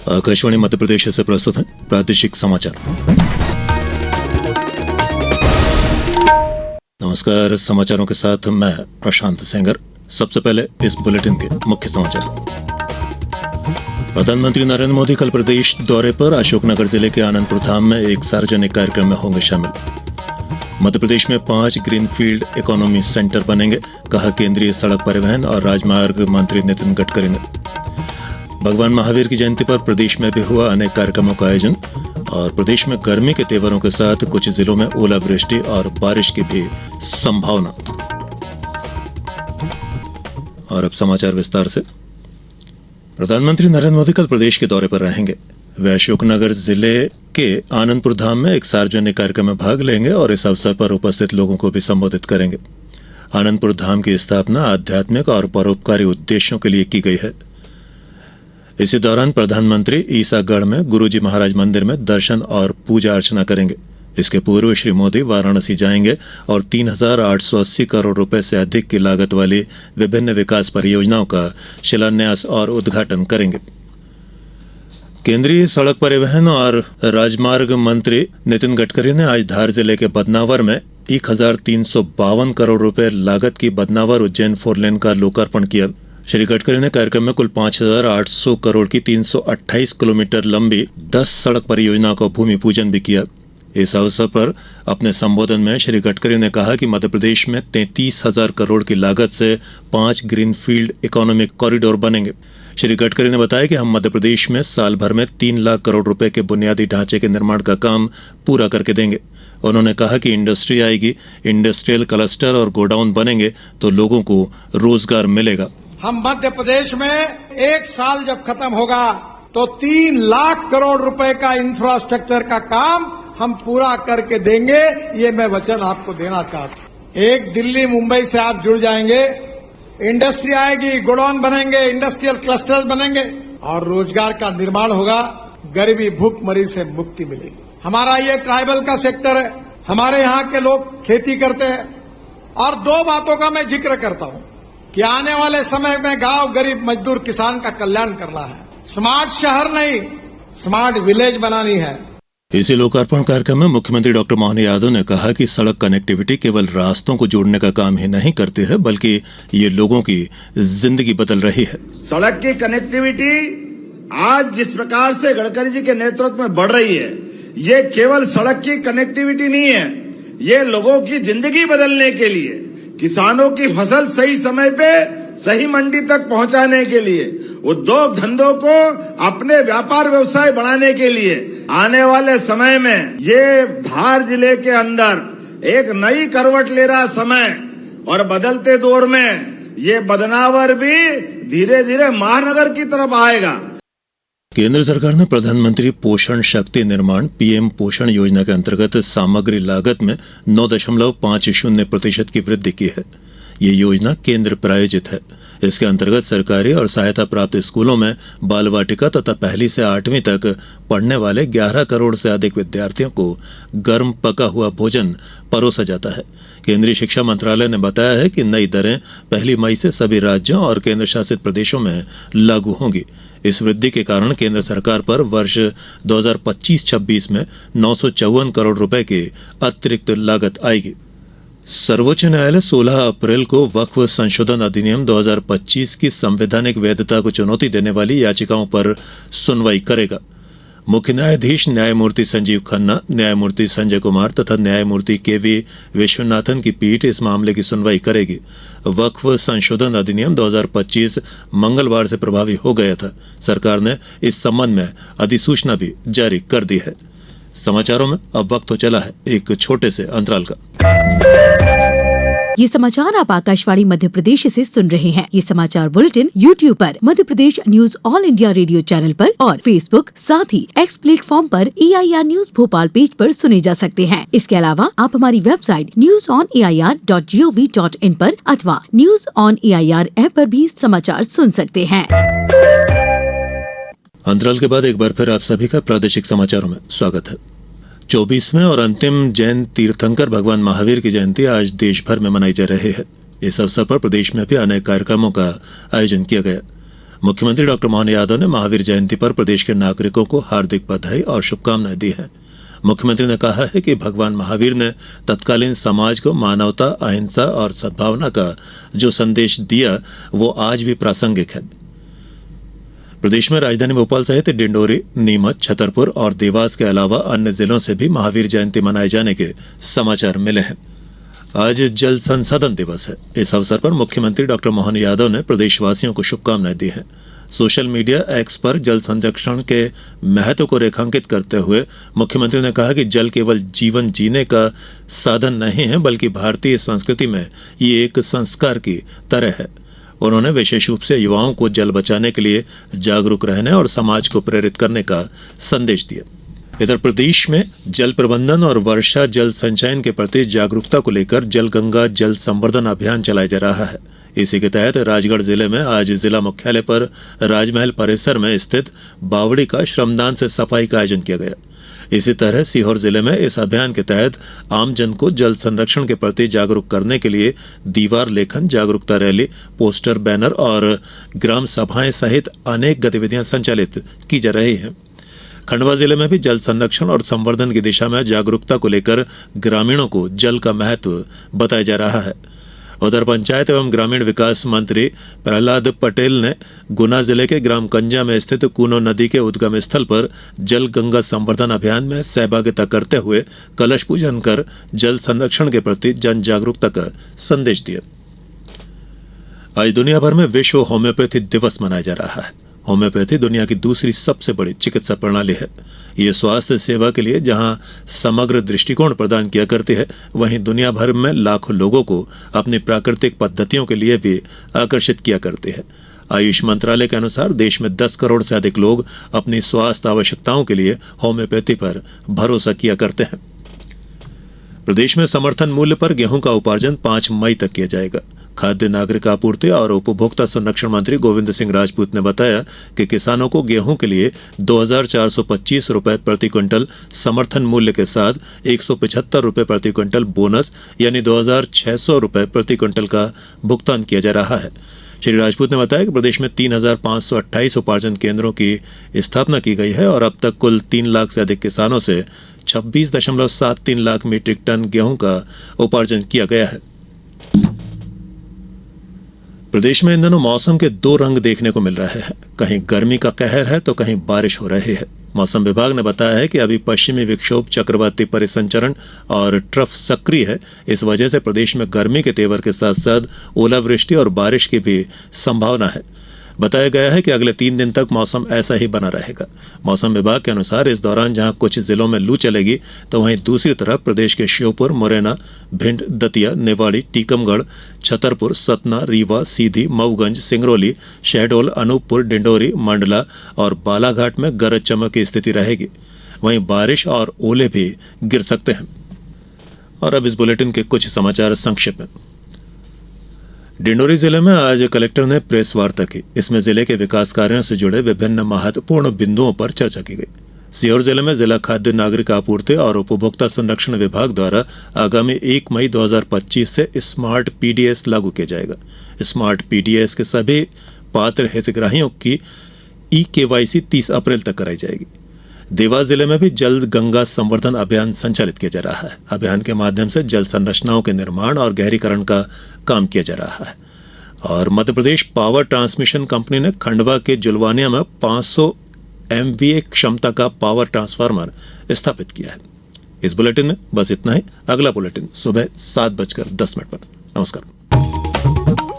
आकाशवाणी मध्य प्रदेश से प्रस्तुत है प्रादेशिक समाचार। नमस्कार, समाचारों के साथ मैं प्रशांत सेंगर। सबसे पहले इस बुलेटिन के मुख्य समाचार। प्रधानमंत्री नरेंद्र मोदी कल प्रदेश दौरे पर अशोकनगर जिले के आनंदपुर धाम में एक सार्वजनिक कार्यक्रम में होंगे शामिल। मध्य प्रदेश में 5 ग्रीनफील्ड इकोनॉमी सेंटर बनेंगे, कहा केंद्रीय सड़क परिवहन और राजमार्ग मंत्री नितिन गडकरी ने। भगवान महावीर की जयंती पर प्रदेश में भी हुआ अनेक कार्यक्रमों का आयोजन और प्रदेश में गर्मी के तेवरों के साथ कुछ जिलों में ओलावृष्टि और बारिश की भी संभावना। और अब समाचार विस्तार से। प्रधानमंत्री नरेंद्र मोदी कल प्रदेश के दौरे पर रहेंगे। वे अशोकनगर जिले के आनंदपुर धाम में एक सार्वजनिक कार्यक्रम में भाग लेंगे और इस अवसर पर उपस्थित लोगों को भी संबोधित करेंगे। आनंदपुर धाम की स्थापना आध्यात्मिक और परोपकारी उद्देश्यों के लिए की गई है। इसी दौरान प्रधानमंत्री ईसागढ़ में गुरुजी महाराज मंदिर में दर्शन और पूजा अर्चना करेंगे। इसके पूर्व श्री मोदी वाराणसी जाएंगे और 3,880 करोड़ रुपए से अधिक की लागत वाली विभिन्न विकास परियोजनाओं का शिलान्यास और उद्घाटन करेंगे। केंद्रीय सड़क परिवहन और राजमार्ग मंत्री नितिन गडकरी ने आज धार जिले के बदनावर में 1,352 करोड़ रुपए लागत की बदनावर उज्जैन 4 लेन का लोकार्पण किया। श्री गडकरी ने कार्यक्रम में कुल 5,800 करोड़ की 328 किलोमीटर लंबी 10 सड़क परियोजनाओं का भूमि पूजन भी किया। इस अवसर पर अपने संबोधन में श्री गडकरी ने कहा कि मध्य प्रदेश में 33,000 करोड़ की लागत से 5 ग्रीनफील्ड इकोनॉमिक कॉरिडोर बनेंगे। श्री गडकरी ने बताया कि हम मध्य प्रदेश में साल भर में 3 लाख करोड़ रुपए के बुनियादी ढांचे के निर्माण का काम पूरा करके देंगे। उन्होंने कहा कि इंडस्ट्री आएगी, इंडस्ट्रियल क्लस्टर और गोडाउन बनेंगे तो लोगों को रोजगार मिलेगा। हम मध्य प्रदेश में एक साल जब खत्म होगा तो 3 लाख करोड़ रुपए का इंफ्रास्ट्रक्चर का काम हम पूरा करके देंगे, ये मैं वचन आपको देना चाहता हूं। एक दिल्ली मुंबई से आप जुड़ जाएंगे, इंडस्ट्री आएगी, गोडाउन बनेंगे, इंडस्ट्रियल क्लस्टर्स बनेंगे और रोजगार का निर्माण होगा, गरीबी भूखमरी से मुक्ति मिलेगी। हमारा ये ट्राइबल का सेक्टर है, हमारे यहाँ के लोग खेती करते हैं और 2 बातों का मैं जिक्र करता हूं कि आने वाले समय में गांव गरीब मजदूर किसान का कल्याण करना है। स्मार्ट शहर नहीं, स्मार्ट विलेज बनानी है। इसी लोकार्पण कार्यक्रम में मुख्यमंत्री डॉक्टर मोहन यादव ने कहा कि सड़क कनेक्टिविटी केवल रास्तों को जोड़ने का काम ही नहीं करती है, बल्कि ये लोगों की जिंदगी बदल रही है। सड़क की कनेक्टिविटी आज जिस प्रकार से गडकरी जी के नेतृत्व में बढ़ रही है, ये केवल सड़क की कनेक्टिविटी नहीं है, ये लोगों की जिंदगी बदलने के लिए, किसानों की फसल सही समय पे सही मंडी तक पहुंचाने के लिए, उद्योग धंधों को अपने व्यापार व्यवसाय बढ़ाने के लिए आने वाले समय में ये धार जिले के अंदर एक नई करवट ले रहा समय और बदलते दौर में ये बदनावर भी धीरे धीरे महानगर की तरफ आएगा। केंद्र सरकार ने प्रधानमंत्री पोषण शक्ति निर्माण पीएम पोषण योजना के अंतर्गत सामग्री लागत में 9.50% की वृद्धि की है। ये योजना केंद्र प्रायोजित है। इसके अंतर्गत सरकारी और सहायता प्राप्त स्कूलों में बाल वाटिका तथा 1 से 8वीं तक पढ़ने वाले 11 करोड़ से अधिक विद्यार्थियों को गर्म पका हुआ भोजन परोसा जाता है। केंद्रीय शिक्षा मंत्रालय ने बताया है कि नई दरें 1 मई से सभी राज्यों और केंद्र शासित प्रदेशों में लागू होंगी। इस वृद्धि के कारण केंद्र सरकार पर वर्ष 2025-26 में 954 करोड़ रुपए की अतिरिक्त लागत आएगी। सर्वोच्च न्यायालय 16 अप्रैल को वक्फ संशोधन अधिनियम 2025 की संवैधानिक वैधता को चुनौती देने वाली याचिकाओं पर सुनवाई करेगा। मुख्य न्यायाधीश न्यायमूर्ति संजीव खन्ना, न्यायमूर्ति संजय कुमार तथा न्यायमूर्ति के.वी. विश्वनाथन की पीठ इस मामले की सुनवाई करेगी। वक्फ संशोधन अधिनियम 2025 मंगलवार से प्रभावी हो गया था। सरकार ने इस संबंध में अधिसूचना भी जारी कर दी है। समाचारों में अब वक्त हो चला है एक छोटे से अंतराल का। ये समाचार आप आकाशवाणी मध्य प्रदेश से सुन रहे हैं। ये समाचार बुलेटिन YouTube पर Madhya Pradesh news all India radio channel पर और Facebook साथ ही X प्लेटफॉर्म पर AIR न्यूज भोपाल पेज पर सुने जा सकते हैं। इसके अलावा आप हमारी वेबसाइट newsonair.gov.in पर अथवा न्यूज ऑन AIR ऐप पर भी समाचार सुन सकते हैं। अंतराल के बाद एक बार फिर आप सभी का प्रादेशिक समाचारों में स्वागत है। 24वें और अंतिम जैन तीर्थंकर भगवान महावीर की जयंती आज देश भर में मनाई जा रही है। इस अवसर पर प्रदेश में भी अनेक कार्यक्रमों का आयोजन किया गया। मुख्यमंत्री डॉक्टर मोहन यादव ने महावीर जयंती पर प्रदेश के नागरिकों को हार्दिक बधाई और शुभकामनाएं दी हैं। मुख्यमंत्री ने कहा है कि भगवान महावीर ने तत्कालीन समाज को मानवता, अहिंसा और सद्भावना का जो संदेश दिया वो आज भी प्रासंगिक है। प्रदेश में राजधानी भोपाल सहित डिंडोरी, नीमच, छतरपुर और देवास के अलावा अन्य जिलों से भी महावीर जयंती मनाए जाने के समाचार मिले हैं। आज जल संसाधन दिवस है। इस अवसर पर मुख्यमंत्री डॉक्टर मोहन यादव ने प्रदेशवासियों को शुभकामनाएं दी हैं। सोशल मीडिया एक्स पर जल संरक्षण के महत्व को रेखांकित करते हुए मुख्यमंत्री ने कहा कि जल केवल जीवन जीने का साधन नहीं है, बल्कि भारतीय संस्कृति में ये एक संस्कार की तरह है। उन्होंने विशेष रूप से युवाओं को जल बचाने के लिए जागरूक रहने और समाज को प्रेरित करने का संदेश दिया। इधर प्रदेश में जल प्रबंधन और वर्षा जल संचयन के प्रति जागरूकता को लेकर जल गंगा जल संवर्धन अभियान चलाया जा रहा है। इसी के तहत राजगढ़ जिले में आज जिला मुख्यालय पर राजमहल परिसर में स्थित बावड़ी का श्रमदान से सफाई का आयोजन किया गया। इसी तरह सीहोर जिले में इस अभियान के तहत आमजन को जल संरक्षण के प्रति जागरूक करने के लिए दीवार लेखन, जागरूकता रैली, पोस्टर, बैनर और ग्राम सभाएं सहित अनेक गतिविधियां संचालित की जा रही हैं। खंडवा जिले में भी जल संरक्षण और संवर्धन की दिशा में जागरूकता को लेकर ग्रामीणों को जल का महत्व बताया जा रहा है। उधर पंचायत एवं ग्रामीण विकास मंत्री प्रहलाद पटेल ने गुना जिले के ग्राम कंजा में स्थित कूनो नदी के उद्गम स्थल पर जल गंगा संवर्धन अभियान में सहभागिता करते हुए कलश पूजन कर जल संरक्षण के प्रति जन जागरूकता का संदेश दिया। आज दुनिया भर में विश्व होम्योपैथी दिवस मनाया जा रहा है। होम्योपैथी दुनिया की दूसरी सबसे बड़ी चिकित्सा प्रणाली है। ये स्वास्थ्य सेवा के लिए जहां समग्र दृष्टिकोण प्रदान किया करती है, वहीं दुनिया भर में लाखों लोगों को अपनी प्राकृतिक पद्धतियों के लिए भी आकर्षित किया करती है। आयुष मंत्रालय के अनुसार देश में 10 करोड़ से अधिक लोग अपनी स्वास्थ्य आवश्यकताओं के लिए होम्योपैथी पर भरोसा किया करते हैं। प्रदेश में समर्थन मूल्य पर गेहूं का उपार्जन 5 मई तक किया जाएगा। खाद्य नागरिक आपूर्ति और उपभोक्ता संरक्षण मंत्री गोविंद सिंह राजपूत ने बताया कि किसानों को गेहूं के लिए 2,425 रुपए प्रति क्विंटल समर्थन मूल्य के साथ 175 रुपए प्रति क्विंटल बोनस यानी 2,600 रुपए प्रति क्विंटल का भुगतान किया जा रहा है। श्री राजपूत ने बताया कि प्रदेश में 3,528 उपार्जन केंद्रों की स्थापना की गई है और अब तक कुल 3 लाख से अधिक किसानों से 26.73 लाख मीट्रिक टन गेहूं का उपार्जन किया गया है। प्रदेश में इन दिनों मौसम के 2 रंग देखने को मिल रहे हैं। कहीं गर्मी का कहर है तो कहीं बारिश हो रही है। मौसम विभाग ने बताया है कि अभी पश्चिमी विक्षोभ, चक्रवाती परिसंचरण और ट्रफ सक्रिय है। इस वजह से प्रदेश में गर्मी के तेवर के साथ साथ ओलावृष्टि और बारिश की भी संभावना है। बताया गया है कि अगले 3 दिन तक मौसम ऐसा ही बना रहेगा। मौसम विभाग के अनुसार इस दौरान जहां कुछ जिलों में लू चलेगी तो वहीं दूसरी तरफ प्रदेश के श्योपुर, मुरैना, भिंड, दतिया, निवाड़ी, टीकमगढ़, छतरपुर, सतना, रीवा, सीधी, मऊगंज, सिंगरौली, शहडोल, अनूपपुर, डिंडोरी, मंडला और बालाघाट में गरज चमक की स्थिति रहेगी। वहीं बारिश और ओले भी गिर सकते हैं। और अब इस बुलेटिन के कुछ समाचार संक्षिप्त में। डिंडोरी जिले में आज कलेक्टर ने प्रेस वार्ता की। इसमें जिले के विकास कार्यों से जुड़े विभिन्न महत्वपूर्ण बिंदुओं पर चर्चा की गई। सीहोर जिले में जिला खाद्य नागरिक आपूर्ति और उपभोक्ता संरक्षण विभाग द्वारा आगामी 1 मई 2025 से स्मार्ट पीडीएस लागू किया जाएगा। स्मार्ट पीडीएस के सभी पात्र हितग्राहियों की ई-केवाईसी 30 अप्रैल तक कराई जाएगी। देवास जिले में भी जल गंगा संवर्धन अभियान संचालित किया जा रहा है। अभियान के माध्यम से जल संरचनाओं के निर्माण और गहरीकरण का काम किया जा रहा है। और Madhya Pradesh power transmission company ने खंडवा के जुलवानिया में 500 MVA क्षमता का पावर ट्रांसफार्मर स्थापित किया है। इस बुलेटिन में बस इतना ही। अगला बुलेटिन सुबह 7:10 पर। नमस्कार।